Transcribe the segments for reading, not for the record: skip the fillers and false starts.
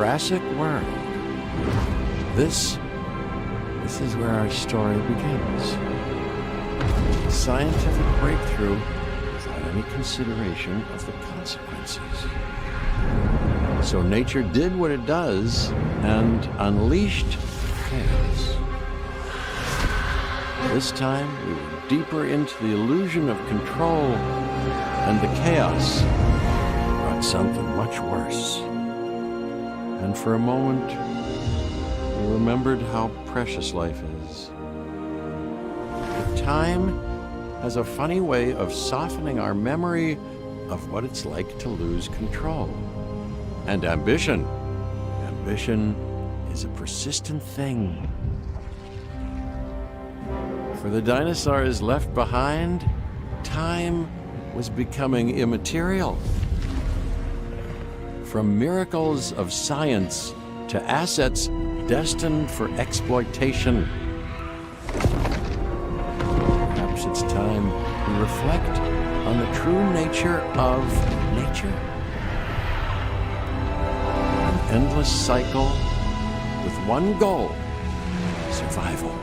Jurassic World. This is where our story begins. A scientific breakthrough without any consideration of the consequences. So nature did what it does and unleashed chaos. This time, we were deeper into the illusion of control, and the chaos brought something much worse. And for a moment, we remembered how precious life is. But time has a funny way of softening our memory of what it's like to lose control. And ambition. Ambition is a persistent thing. For the dinosaurs left behind, time was becoming immaterial. From miracles of science to assets destined for exploitation. Perhaps it's time to reflect on the true nature of nature. An endless cycle with one goal: survival.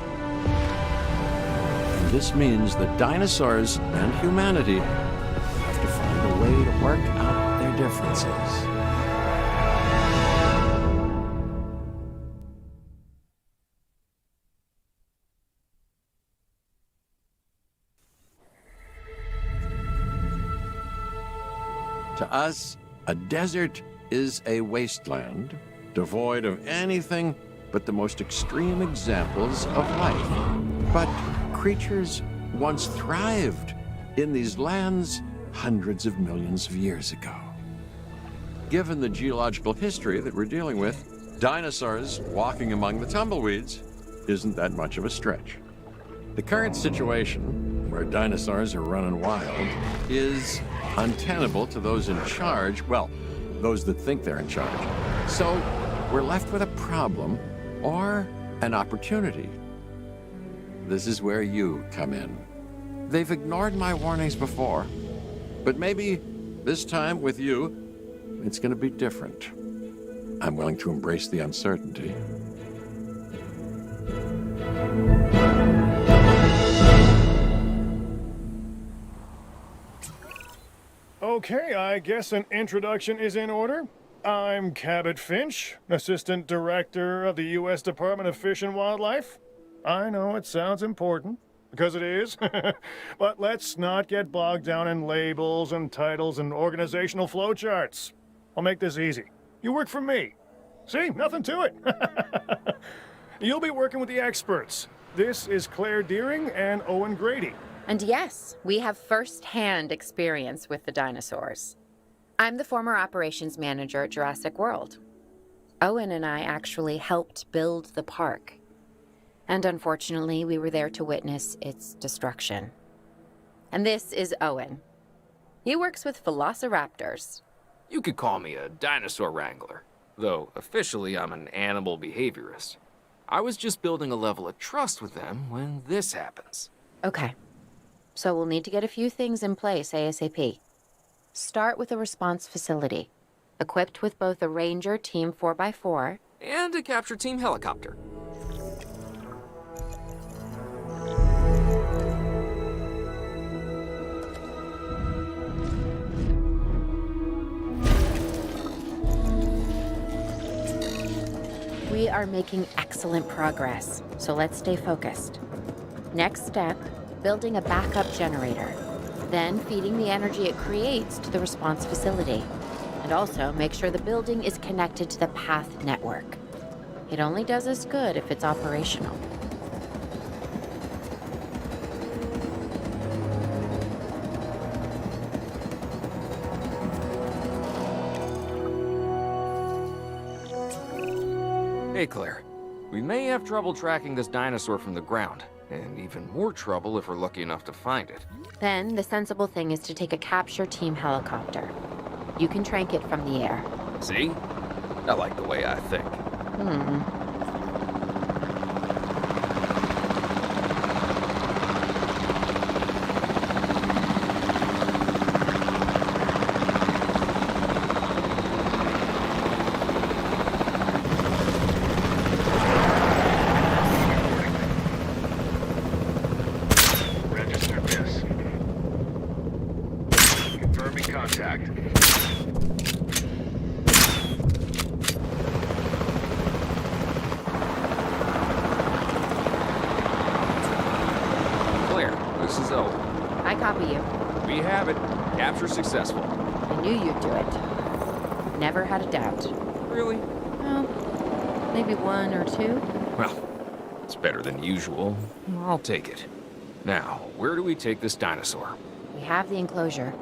And this means that dinosaurs and humanity have to find a way to work out their differences. To us, a desert is a wasteland, devoid of anything but the most extreme examples of life. But creatures once thrived in these lands hundreds of millions of years ago. Given the geological history that we're dealing with, dinosaurs walking among the tumbleweeds isn't that much of a stretch. The current situation, where dinosaurs are running wild, is untenable to those in charge, well, those that think they're in charge. So we're left with a problem or an opportunity. This is where you come in. They've ignored my warnings before, but maybe this time with you, it's going to be different. I'm willing to embrace the uncertainty. Okay, I guess an introduction is in order. I'm Cabot Finch, Assistant Director of the U.S. Department of Fish and Wildlife. I know it sounds important, because it is, but let's not get bogged down in labels and titles and organizational flowcharts. I'll make this easy. You work for me. See, nothing to it. You'll be working with the experts. This is Claire Deering and Owen Grady. And yes, we have first-hand experience with the dinosaurs. I'm the former operations manager at Jurassic World. Owen and I actually helped build the park. And unfortunately, we were there to witness its destruction. And this is Owen. He works with velociraptors. You could call me a dinosaur wrangler, though officially I'm an animal behaviorist. I was just building a level of trust with them when this happens. Okay. So we'll need to get a few things in place ASAP. Start with a response facility, equipped with both a Ranger Team 4x4 and a capture team helicopter. We are making excellent progress, so let's stay focused. Next step, building a backup generator, then feeding the energy it creates to the response facility. And also make sure the building is connected to the path network. It only does us good if it's operational. Hey, Claire. We may have trouble tracking this dinosaur from the ground, and even more trouble if we're lucky enough to find it. Then the sensible thing is to take a capture team helicopter. You can trank it from the air. See? I like the way I think. copy you. We have it. Capture successful. I knew you'd do it. Never had a doubt. Really? Well, maybe one or two. Well, it's better than usual. I'll take it. Now, where do we take this dinosaur? We have the enclosure.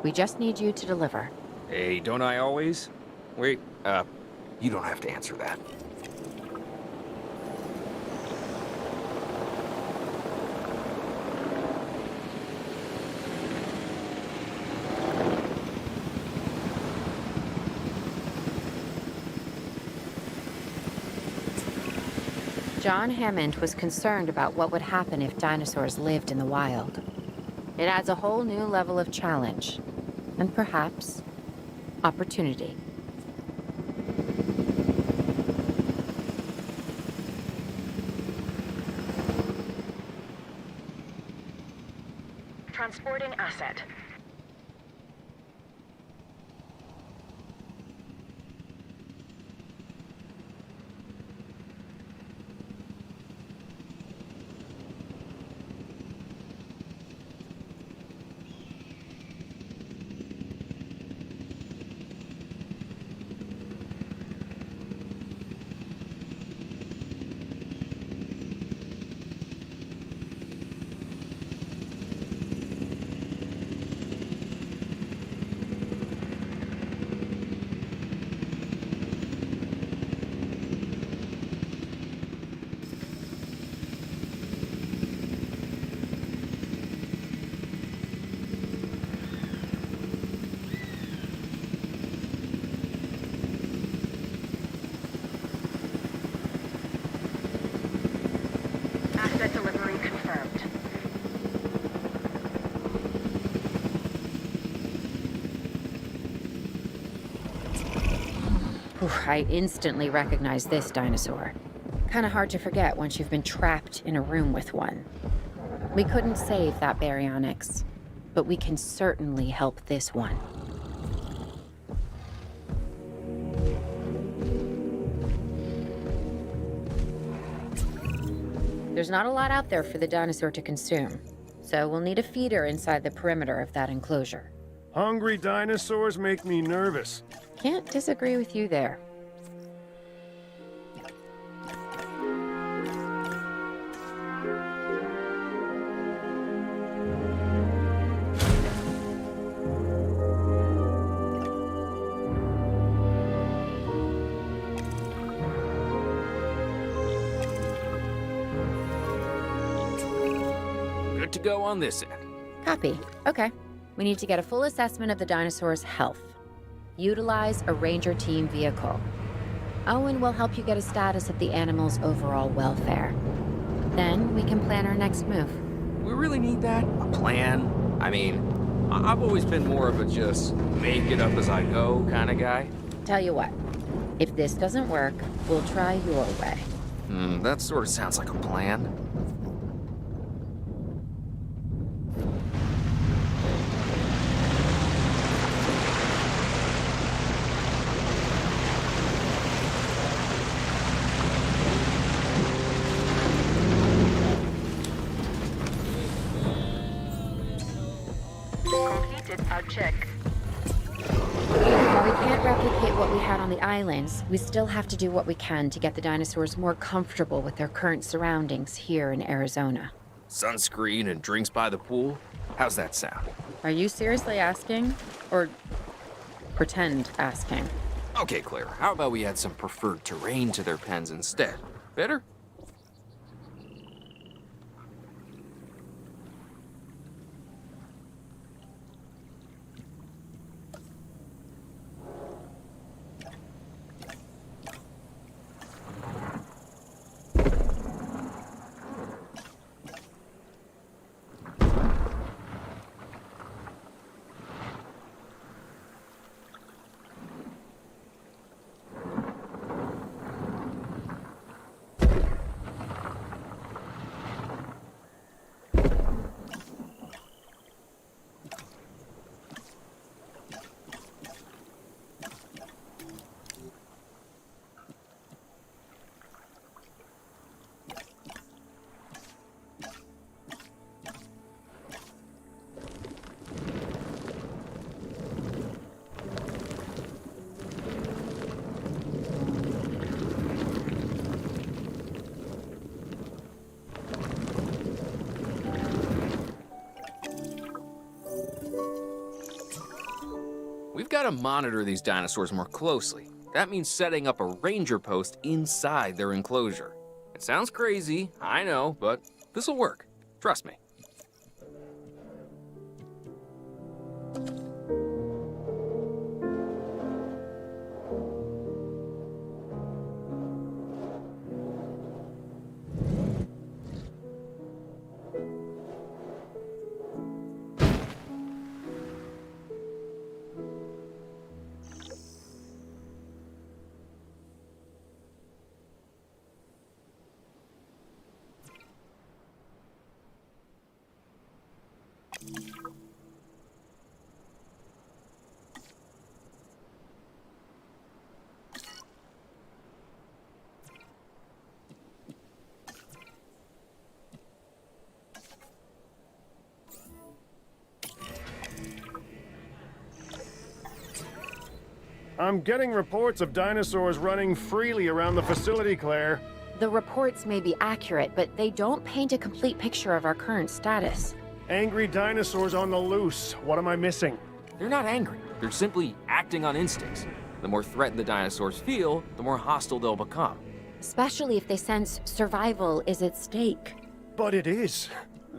We just need you to deliver. Hey, don't I always? Wait, you don't have to answer that. John Hammond was concerned about what would happen if dinosaurs lived in the wild. It adds a whole new level of challenge, and perhaps opportunity. Transporting asset. Asset delivery confirmed. I instantly recognize this dinosaur. Kinda hard to forget once you've been trapped in a room with one. We couldn't save that baryonyx, but we can certainly help this one. There's not a lot out there for the dinosaur to consume, so we'll need a feeder inside the perimeter of that enclosure. Hungry dinosaurs make me nervous. Can't disagree with you there. Good to go on this end. Copy. Okay. We need to get a full assessment of the dinosaur's health. Utilize a ranger team vehicle. Owen will help you get a status of the animal's overall welfare. Then we can plan our next move. We really need that? A plan? I mean, I've always been more of a just make it up as I go kind of guy. Tell you what, if this doesn't work, we'll try your way. That sort of sounds like a plan. Completed our check. While we can't replicate what we had on the islands, we still have to do what we can to get the dinosaurs more comfortable with their current surroundings here in Arizona. Sunscreen and drinks by the pool? How's that sound? Are you seriously asking? Or pretend asking? Okay, Claire, how about we add some preferred terrain to their pens instead? Better? gotta monitor these dinosaurs more closely. That means setting up a ranger post inside their enclosure. It sounds crazy, I know, but this'll work. Trust me. I'm getting reports of dinosaurs running freely around the facility, Claire. The reports may be accurate, but they don't paint a complete picture of our current status. Angry dinosaurs on the loose. What am I missing? They're not angry. They're simply acting on instincts. The more threatened the dinosaurs feel, the more hostile they'll become. Especially if they sense survival is at stake. But it is.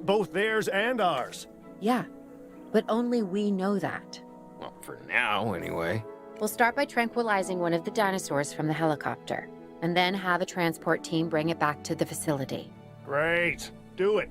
Both theirs and ours. Yeah, but only we know that. Well, for now, anyway. We'll start by tranquilizing one of the dinosaurs from the helicopter, and then have a transport team bring it back to the facility. Great. Do it.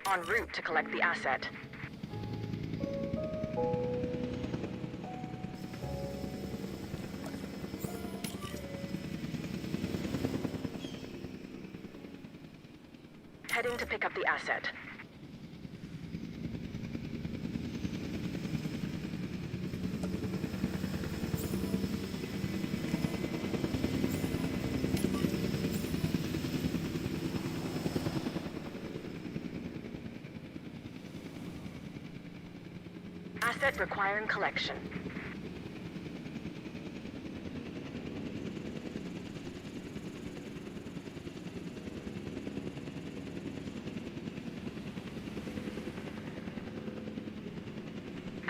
En route to collect the asset. Heading to pick up the asset. Asset requiring collection.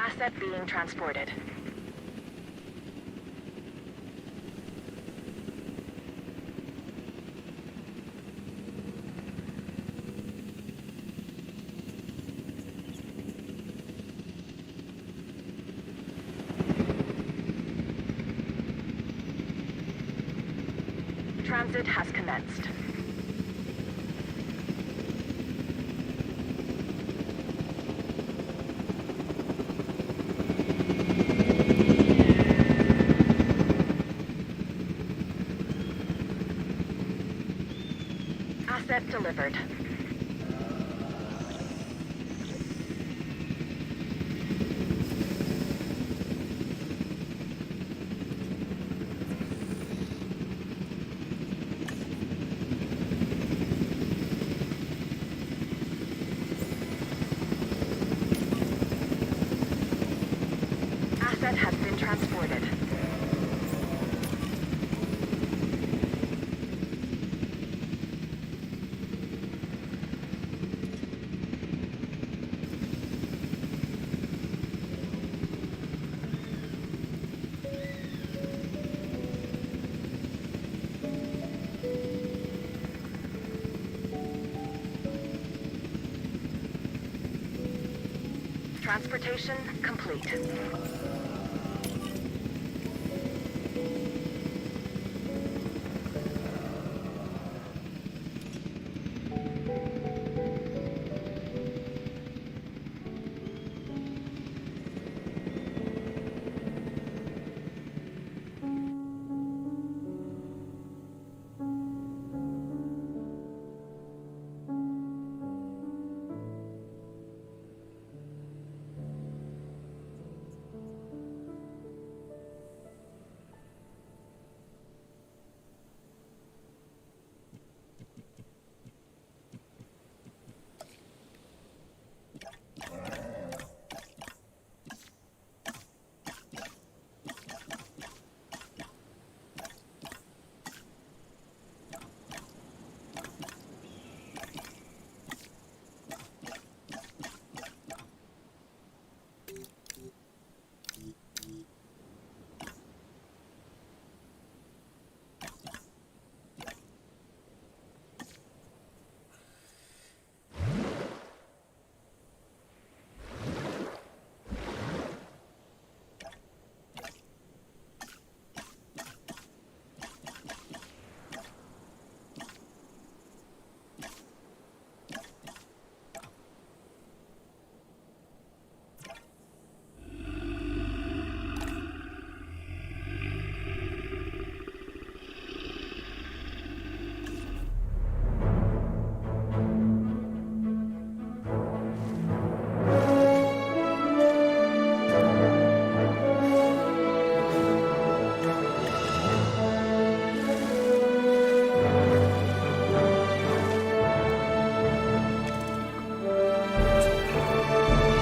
Asset being transported. Transit has commenced. Asset delivered. Asset has been transported. Transportation complete.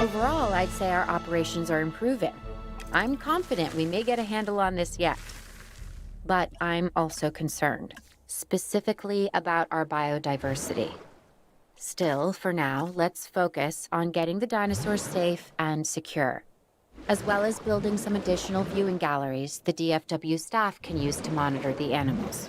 Overall, I'd say our operations are improving. I'm confident we may get a handle on this yet. But I'm also concerned, specifically about our biodiversity. Still, for now, let's focus on getting the dinosaurs safe and secure, as well as building some additional viewing galleries the DFW staff can use to monitor the animals.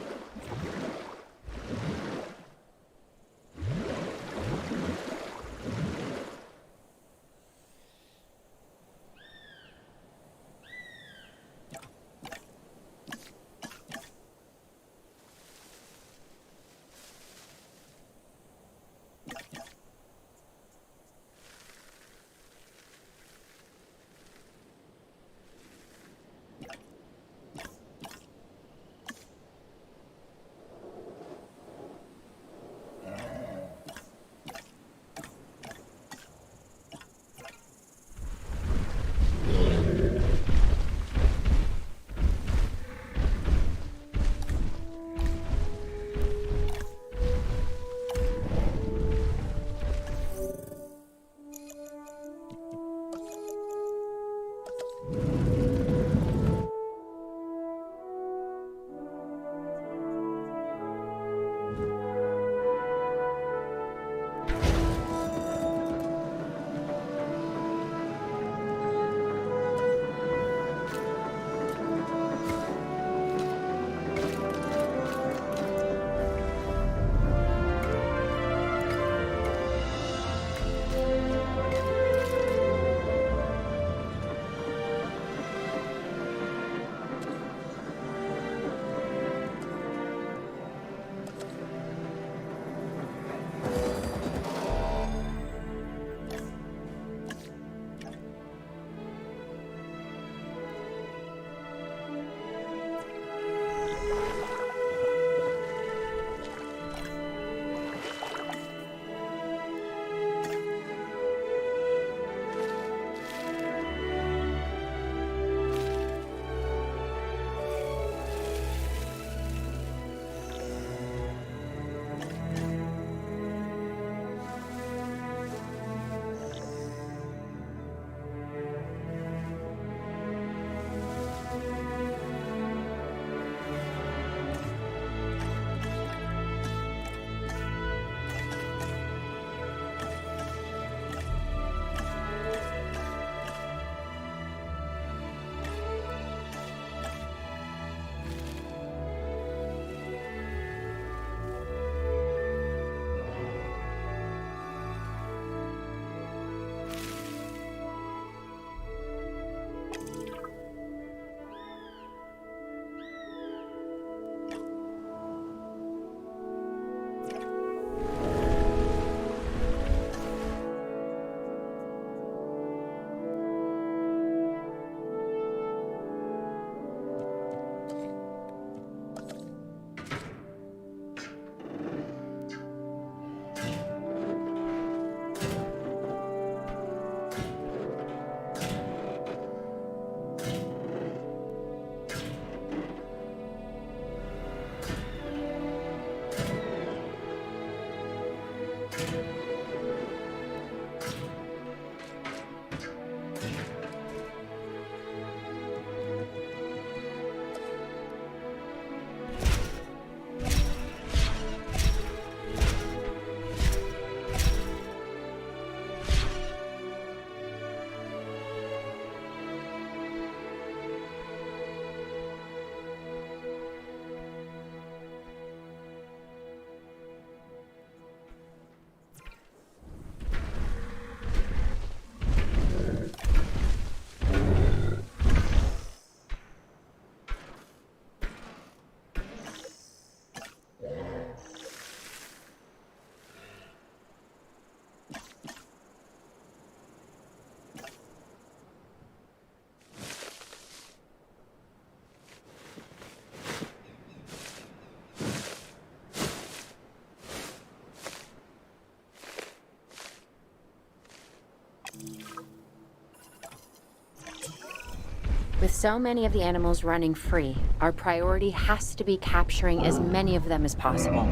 With so many of the animals running free, our priority has to be capturing as many of them as possible.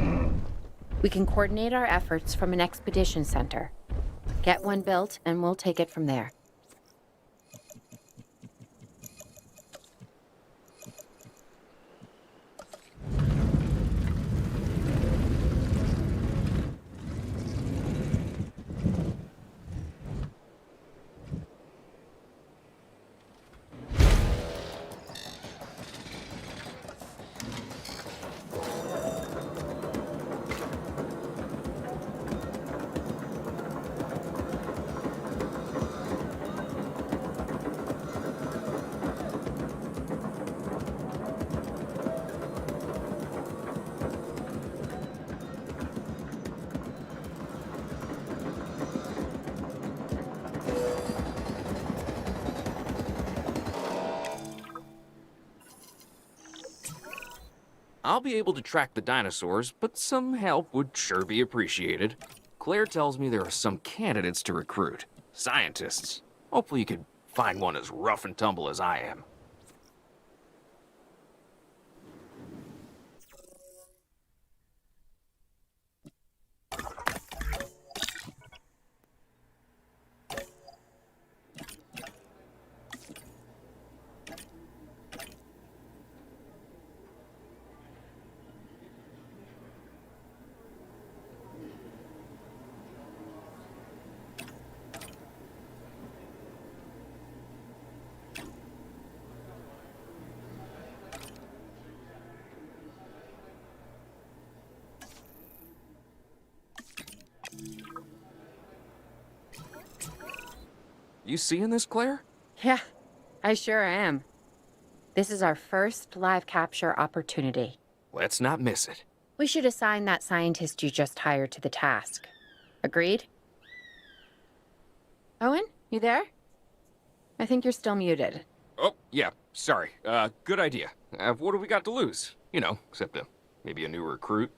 We can coordinate our efforts from an expedition center. Get one built, and we'll take it from there. I'll be able to track the dinosaurs, but some help would sure be appreciated. Claire tells me there are some candidates to recruit. Scientists. Hopefully you could find one as rough and tumble as I am. You seeing this, Claire? Yeah, I sure am. This is our first live capture opportunity. Let's not miss it. We should assign that scientist you just hired to the task. Agreed? Owen, you there? I think you're still muted. Oh, yeah, sorry. Good idea. What do we got to lose? You know, except maybe a new recruit.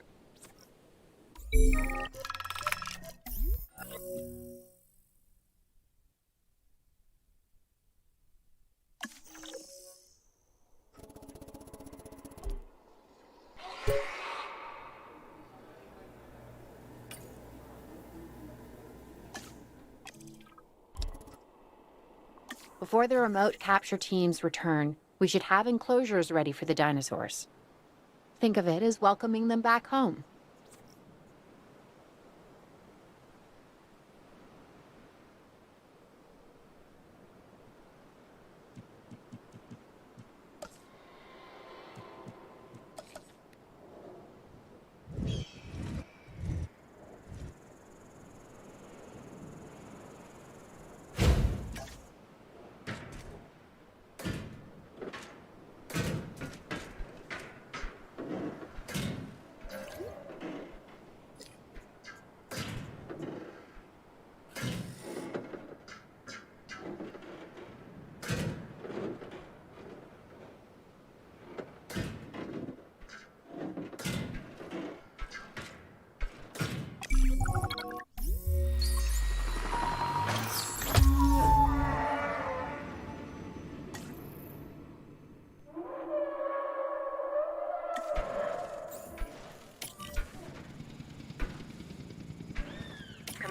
Before the remote capture teams return, we should have enclosures ready for the dinosaurs. Think of it as welcoming them back home.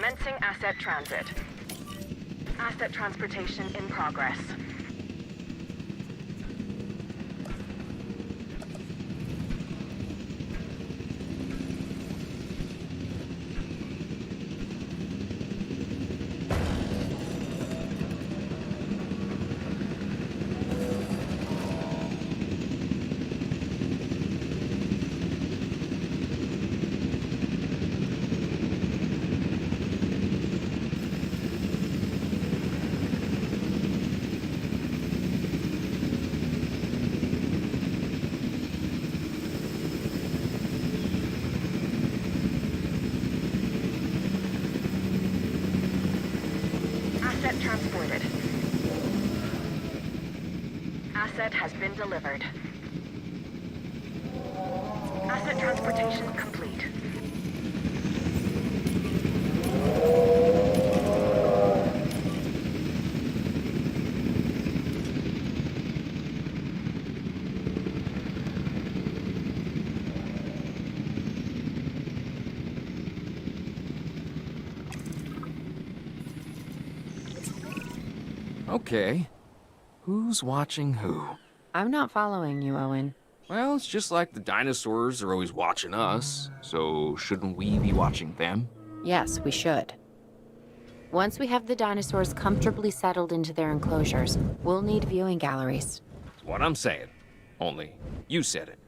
Commencing asset transit. Asset transportation in progress. Asset transported. Asset has been delivered. Asset transportation complete. Okay. Who's watching who? I'm not following you, Owen. Well, it's just like the dinosaurs are always watching us, so shouldn't we be watching them? Yes, we should. Once we have the dinosaurs comfortably settled into their enclosures, we'll need viewing galleries. That's what I'm saying. Only, you said it.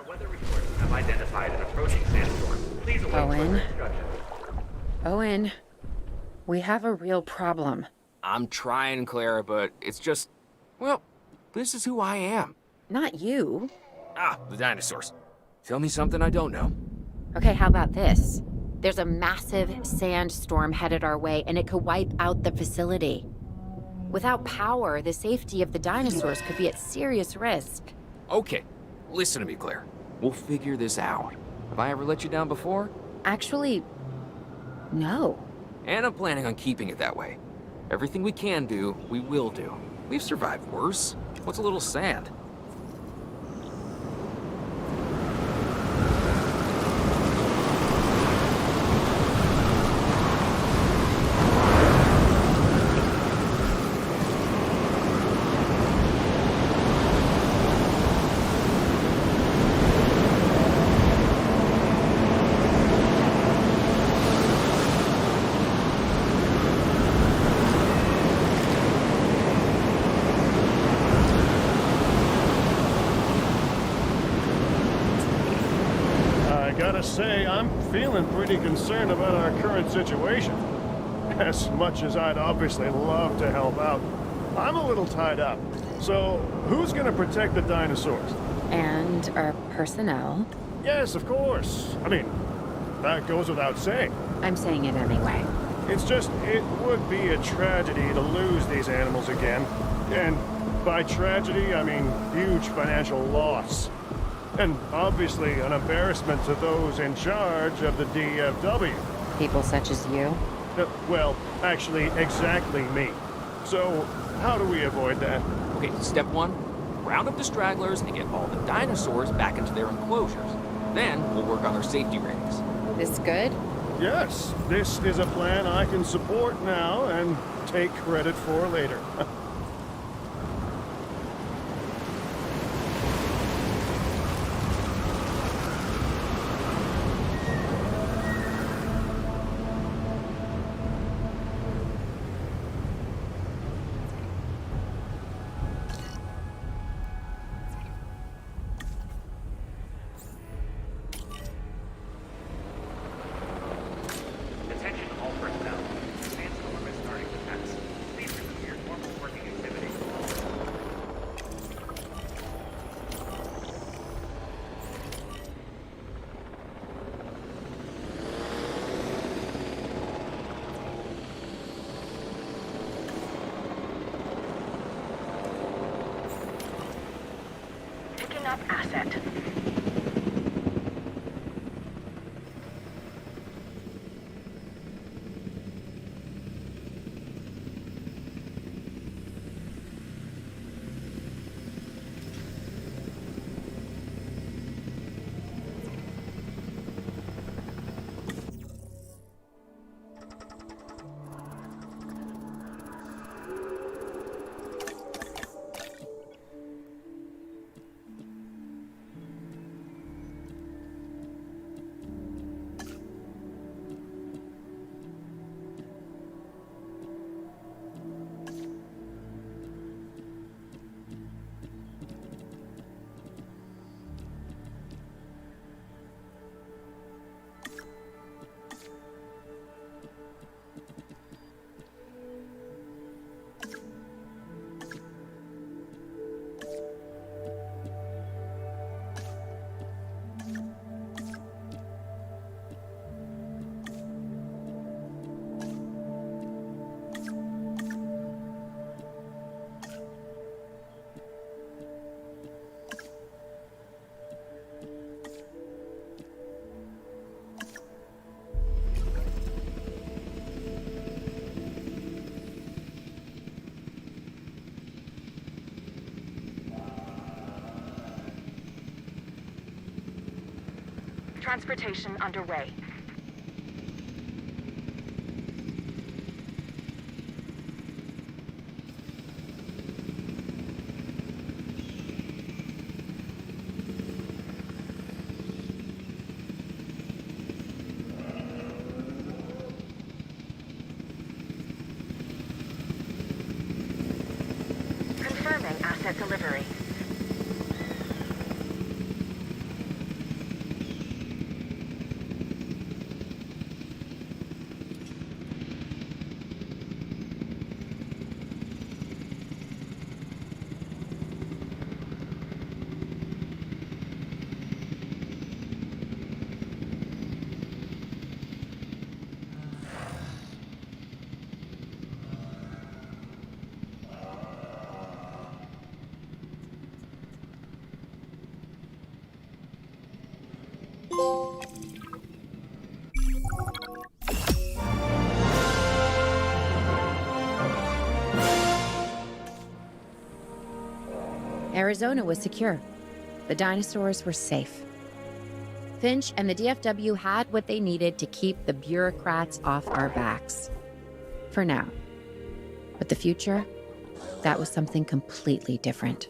Weather reports have identified an approaching sandstorm. Please await further instructions. Owen, we have a real problem. I'm trying, Clara, but it's just... Well, this is who I am. Not you. Ah, the dinosaurs. Tell me something I don't know. Okay, how about this? There's a massive sandstorm headed our way, and it could wipe out the facility. Without power, the safety of the dinosaurs could be at serious risk. Okay, listen to me, Claire. We'll figure this out. Have I ever let you down before? Actually, no. And I'm planning on keeping it that way. Everything we can do, we will do. We've survived worse. What's a little sand? Gotta say, I'm feeling pretty concerned about our current situation. As much as I'd obviously love to help out, I'm a little tied up. So, who's gonna protect the dinosaurs? And our personnel. Yes, of course. I mean, that goes without saying. I'm saying it anyway. It's just, it would be a tragedy to lose these animals again. And by tragedy, I mean huge financial loss. And obviously an embarrassment to those in charge of the DFW. People such as you. Well, actually, exactly me. So, how do we avoid that? Okay, step one, round up the stragglers and get all the dinosaurs back into their enclosures. Then we'll work on their safety ratings. This good? Yes, this is a plan I can support now and take credit for later. Attention all personnel. Sandstorm is starting to pass. Please resume your normal working activity. Picking up asset. Transportation underway. Confirming asset delivery. Arizona was secure. The dinosaurs were safe. Finch and the DFW had what they needed to keep the bureaucrats off our backs. For now. But the future, that was something completely different.